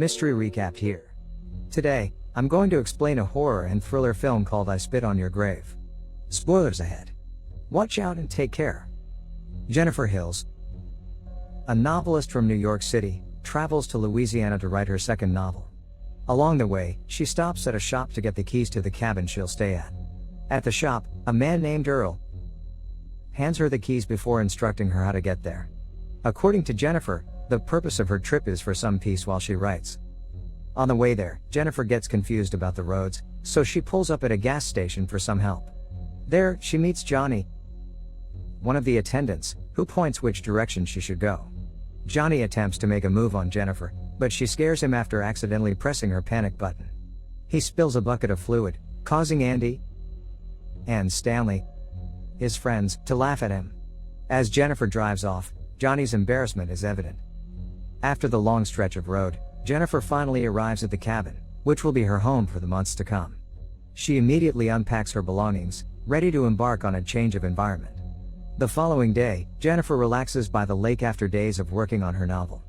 Mystery recap here. Today, I'm going to explain a horror and thriller film called I Spit on Your Grave. Spoilers ahead. Watch out and take care. Jennifer Hills, a novelist from New York City, travels to Louisiana to write her second novel. Along the way, she stops at a shop to get the keys to the cabin she'll stay at. At the shop, a man named Earl hands her the keys before instructing her how to get there. According to Jennifer, the purpose of her trip is for some peace while she writes. On the way there, Jennifer gets confused about the roads, so she pulls up at a gas station for some help. There, she meets Johnny, one of the attendants, who points which direction she should go. Johnny attempts to make a move on Jennifer, but she scares him after accidentally pressing her panic button. He spills a bucket of fluid, causing Andy and Stanley, his friends, to laugh at him. As Jennifer drives off, Johnny's embarrassment is evident. After the long stretch of road, Jennifer finally arrives at the cabin, which will be her home for the months to come. She immediately unpacks her belongings, ready to embark on a change of environment. The following day, Jennifer relaxes by the lake after days of working on her novel.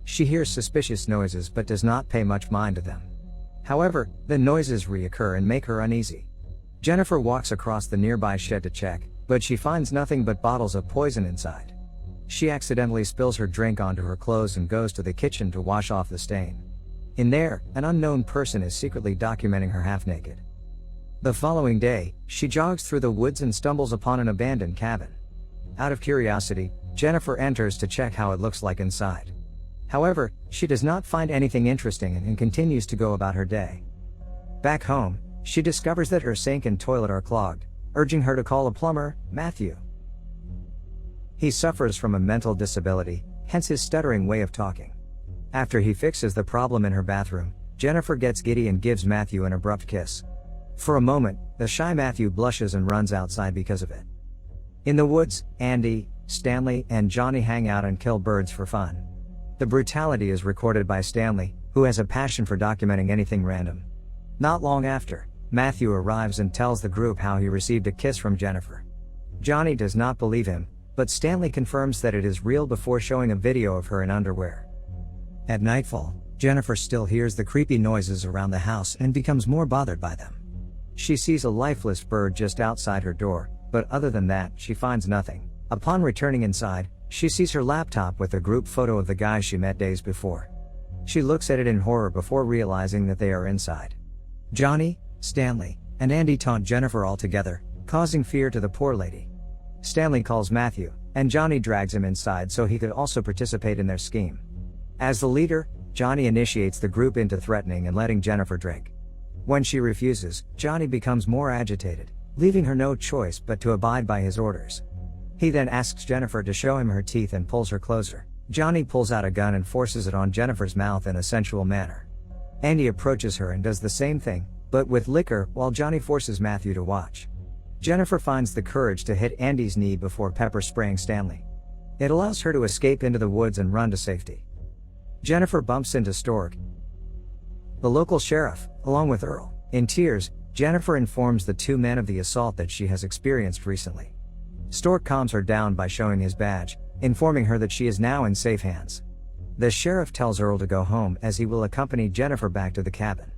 She hears suspicious noises but does not pay much mind to them. However, the noises reoccur and make her uneasy. Jennifer walks across the nearby shed to check, but she finds nothing but bottles of poison inside. She accidentally spills her drink onto her clothes and goes to the kitchen to wash off the stain. In there, an unknown person is secretly documenting her half-naked. The following day, she jogs through the woods and stumbles upon an abandoned cabin. Out of curiosity, Jennifer enters to check how it looks like inside. However, she does not find anything interesting and continues to go about her day. Back home, she discovers that her sink and toilet are clogged, urging her to call a plumber, Matthew. He suffers from a mental disability, hence his stuttering way of talking. After he fixes the problem in her bathroom, Jennifer gets giddy and gives Matthew an abrupt kiss. For a moment, the shy Matthew blushes and runs outside because of it. In the woods, Andy, Stanley, and Johnny hang out and kill birds for fun. The brutality is recorded by Stanley, who has a passion for documenting anything random. Not long after, Matthew arrives and tells the group how he received a kiss from Jennifer. Johnny does not believe him, but Stanley confirms that it is real before showing a video of her in underwear. At nightfall, Jennifer still hears the creepy noises around the house and becomes more bothered by them. She sees a lifeless bird just outside her door, but other than that, she finds nothing. Upon returning inside, she sees her laptop with a group photo of the guys she met days before. She looks at it in horror before realizing that they are inside. Johnny, Stanley, and Andy taunt Jennifer all together, causing fear to the poor lady. Stanley calls Matthew, and Johnny drags him inside so he could also participate in their scheme. As the leader, Johnny initiates the group into threatening and letting Jennifer drink. When she refuses, Johnny becomes more agitated, leaving her no choice but to abide by his orders. He then asks Jennifer to show him her teeth and pulls her closer. Johnny pulls out a gun and forces it on Jennifer's mouth in a sensual manner. Andy approaches her and does the same thing, but with liquor, while Johnny forces Matthew to watch. Jennifer finds the courage to hit Andy's knee before pepper spraying Stanley. It allows her to escape into the woods and run to safety. Jennifer bumps into Stork, the local sheriff, along with Earl. In tears, Jennifer informs the two men of the assault that she has experienced recently. Stork calms her down by showing his badge, informing her that she is now in safe hands. The sheriff tells Earl to go home as he will accompany Jennifer back to the cabin.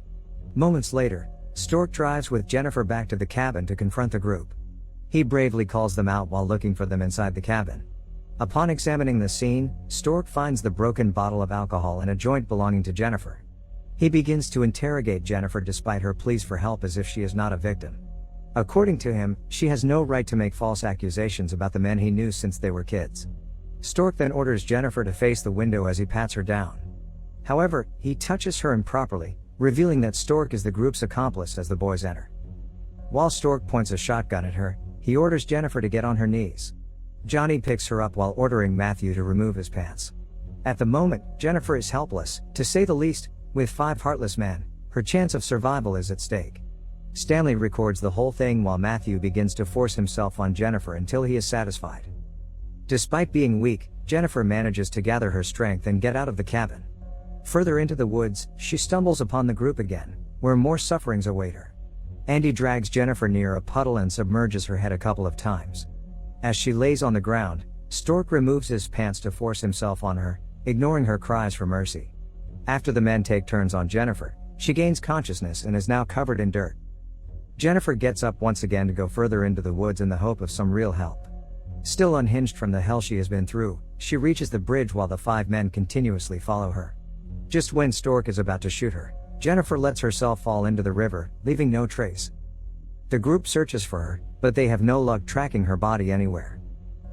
Moments later, Stork drives with Jennifer back to the cabin to confront the group. He bravely calls them out while looking for them inside the cabin. Upon examining the scene, Stork finds the broken bottle of alcohol and a joint belonging to Jennifer. He begins to interrogate Jennifer despite her pleas for help as if she is not a victim. According to him, she has no right to make false accusations about the men he knew since they were kids. Stork then orders Jennifer to face the window as he pats her down. However, he touches her improperly, revealing that Stork is the group's accomplice as the boys enter. While Stork points a shotgun at her, he orders Jennifer to get on her knees. Johnny picks her up while ordering Matthew to remove his pants. At the moment, Jennifer is helpless, to say the least. With 5 heartless men, her chance of survival is at stake. Stanley records the whole thing while Matthew begins to force himself on Jennifer until he is satisfied. Despite being weak, Jennifer manages to gather her strength and get out of the cabin. Further into the woods, she stumbles upon the group again, where more sufferings await her. Andy drags Jennifer near a puddle and submerges her head a couple of times. As she lays on the ground, Stork removes his pants to force himself on her, ignoring her cries for mercy. After the men take turns on Jennifer, she gains consciousness and is now covered in dirt. Jennifer gets up once again to go further into the woods in the hope of some real help. Still unhinged from the hell she has been through, she reaches the bridge while the 5 men continuously follow her. Just when Stork is about to shoot her, Jennifer lets herself fall into the river, leaving no trace. The group searches for her, but they have no luck tracking her body anywhere.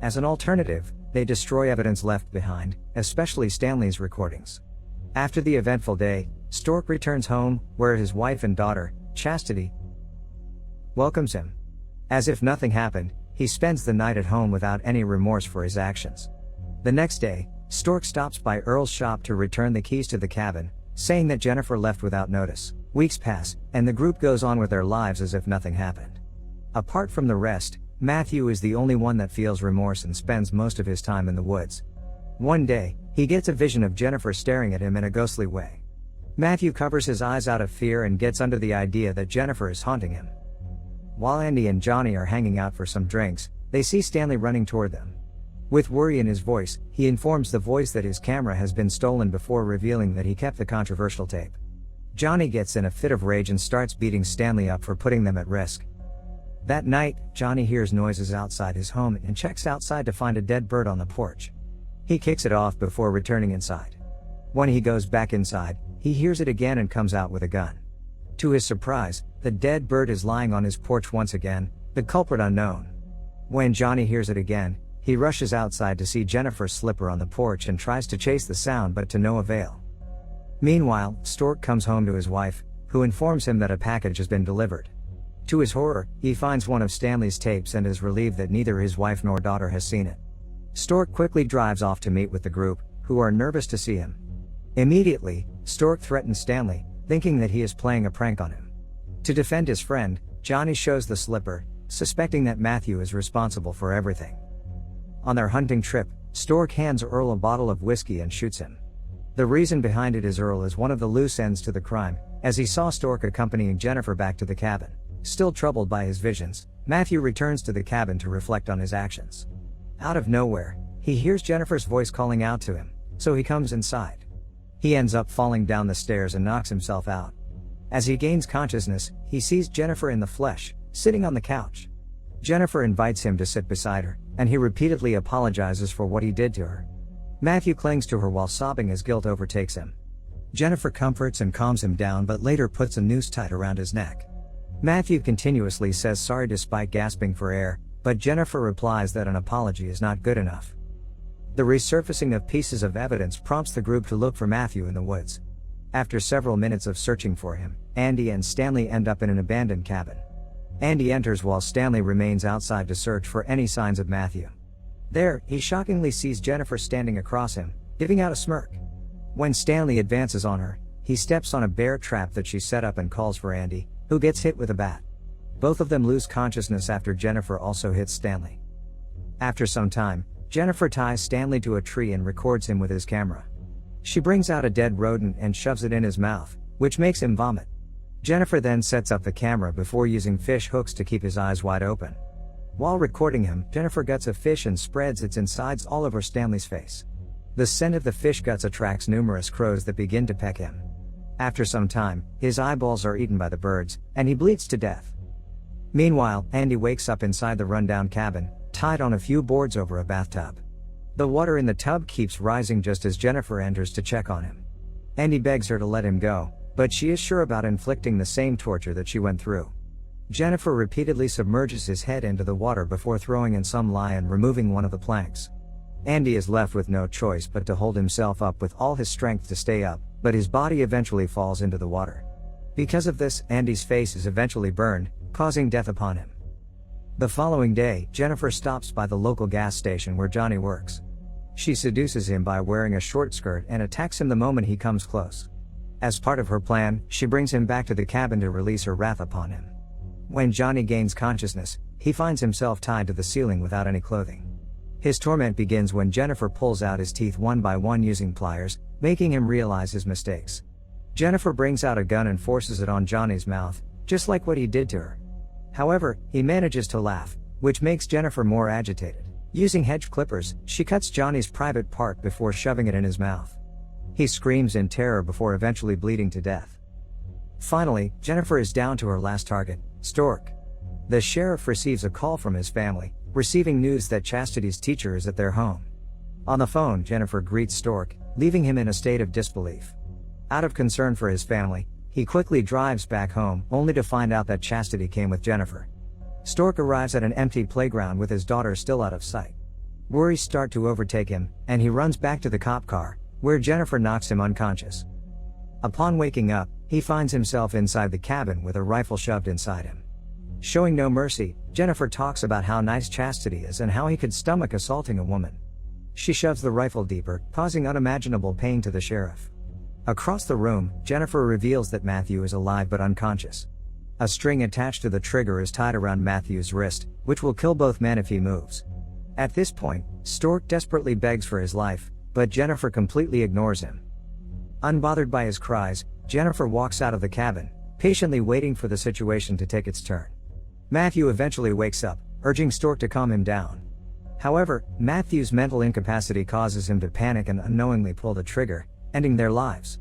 As an alternative, they destroy evidence left behind, especially Stanley's recordings. After the eventful day, Stork returns home, where his wife and daughter, Chastity, welcomes him. As if nothing happened, he spends the night at home without any remorse for his actions. The next day, Stork stops by Earl's shop to return the keys to the cabin, saying that Jennifer left without notice. Weeks pass, and the group goes on with their lives as if nothing happened. Apart from the rest, Matthew is the only one that feels remorse and spends most of his time in the woods. One day, he gets a vision of Jennifer staring at him in a ghostly way. Matthew covers his eyes out of fear and gets under the idea that Jennifer is haunting him. While Andy and Johnny are hanging out for some drinks, they see Stanley running toward them. With worry in his voice, he informs the voice that his camera has been stolen before revealing that he kept the controversial tape. Johnny gets in a fit of rage and starts beating Stanley up for putting them at risk. That night, Johnny hears noises outside his home and checks outside to find a dead bird on the porch. He kicks it off before returning inside. When he goes back inside, he hears it again and comes out with a gun. To his surprise, the dead bird is lying on his porch once again, the culprit unknown. When Johnny hears it again, he rushes outside to see Jennifer's slipper on the porch and tries to chase the sound but to no avail. Meanwhile, Stork comes home to his wife, who informs him that a package has been delivered. To his horror, he finds one of Stanley's tapes and is relieved that neither his wife nor daughter has seen it. Stork quickly drives off to meet with the group, who are nervous to see him. Immediately, Stork threatens Stanley, thinking that he is playing a prank on him. To defend his friend, Johnny shows the slipper, suspecting that Matthew is responsible for everything. On their hunting trip, Stork hands Earl a bottle of whiskey and shoots him. The reason behind it is Earl is one of the loose ends to the crime, as he saw Stork accompanying Jennifer back to the cabin. Still troubled by his visions, Matthew returns to the cabin to reflect on his actions. Out of nowhere, he hears Jennifer's voice calling out to him, so he comes inside. He ends up falling down the stairs and knocks himself out. As he gains consciousness, he sees Jennifer in the flesh, sitting on the couch. Jennifer invites him to sit beside her, and he repeatedly apologizes for what he did to her. Matthew clings to her while sobbing as guilt overtakes him. Jennifer comforts and calms him down but later puts a noose tight around his neck. Matthew continuously says sorry despite gasping for air, but Jennifer replies that an apology is not good enough. The resurfacing of pieces of evidence prompts the group to look for Matthew in the woods. After several minutes of searching for him, Andy and Stanley end up in an abandoned cabin. Andy enters while Stanley remains outside to search for any signs of Matthew. There, he shockingly sees Jennifer standing across him, giving out a smirk. When Stanley advances on her, he steps on a bear trap that she set up and calls for Andy, who gets hit with a bat. Both of them lose consciousness after Jennifer also hits Stanley. After some time, Jennifer ties Stanley to a tree and records him with his camera. She brings out a dead rodent and shoves it in his mouth, which makes him vomit. Jennifer then sets up the camera before using fish hooks to keep his eyes wide open. While recording him, Jennifer guts a fish and spreads its insides all over Stanley's face. The scent of the fish guts attracts numerous crows that begin to peck him. After some time, his eyeballs are eaten by the birds, and he bleeds to death. Meanwhile, Andy wakes up inside the rundown cabin, tied on a few boards over a bathtub. The water in the tub keeps rising just as Jennifer enters to check on him. Andy begs her to let him go, but she is sure about inflicting the same torture that she went through. Jennifer repeatedly submerges his head into the water before throwing in some lye and removing one of the planks. Andy is left with no choice but to hold himself up with all his strength to stay up, but his body eventually falls into the water. Because of this, Andy's face is eventually burned, causing death upon him. The following day, Jennifer stops by the local gas station where Johnny works. She seduces him by wearing a short skirt and attacks him the moment he comes close. As part of her plan, she brings him back to the cabin to release her wrath upon him. When Johnny gains consciousness, he finds himself tied to the ceiling without any clothing. His torment begins when Jennifer pulls out his teeth one by one using pliers, making him realize his mistakes. Jennifer brings out a gun and forces it on Johnny's mouth, just like what he did to her. However, he manages to laugh, which makes Jennifer more agitated. Using hedge clippers, she cuts Johnny's private part before shoving it in his mouth. He screams in terror before eventually bleeding to death. Finally, Jennifer is down to her last target, Stork. The sheriff receives a call from his family, receiving news that Chastity's teacher is at their home. On the phone, Jennifer greets Stork, leaving him in a state of disbelief. Out of concern for his family, he quickly drives back home, only to find out that Chastity came with Jennifer. Stork arrives at an empty playground with his daughter still out of sight. Worries start to overtake him, and he runs back to the cop car, where Jennifer knocks him unconscious. Upon waking up, he finds himself inside the cabin with a rifle shoved inside him. Showing no mercy, Jennifer talks about how nice Chastity is and how he could stomach assaulting a woman. She shoves the rifle deeper, causing unimaginable pain to the sheriff. Across the room, Jennifer reveals that Matthew is alive but unconscious. A string attached to the trigger is tied around Matthew's wrist, which will kill both men if he moves. At this point, Stork desperately begs for his life, but Jennifer completely ignores him. Unbothered by his cries, Jennifer walks out of the cabin, patiently waiting for the situation to take its turn. Matthew eventually wakes up, urging Stork to calm him down. However, Matthew's mental incapacity causes him to panic and unknowingly pull the trigger, ending their lives.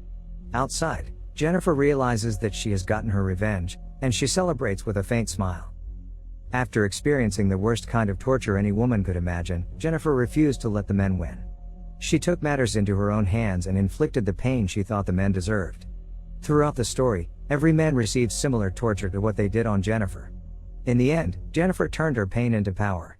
Outside, Jennifer realizes that she has gotten her revenge, and she celebrates with a faint smile. After experiencing the worst kind of torture any woman could imagine, Jennifer refused to let the men win. She took matters into her own hands and inflicted the pain she thought the men deserved. Throughout the story, every man received similar torture to what they did on Jennifer. In the end, Jennifer turned her pain into power.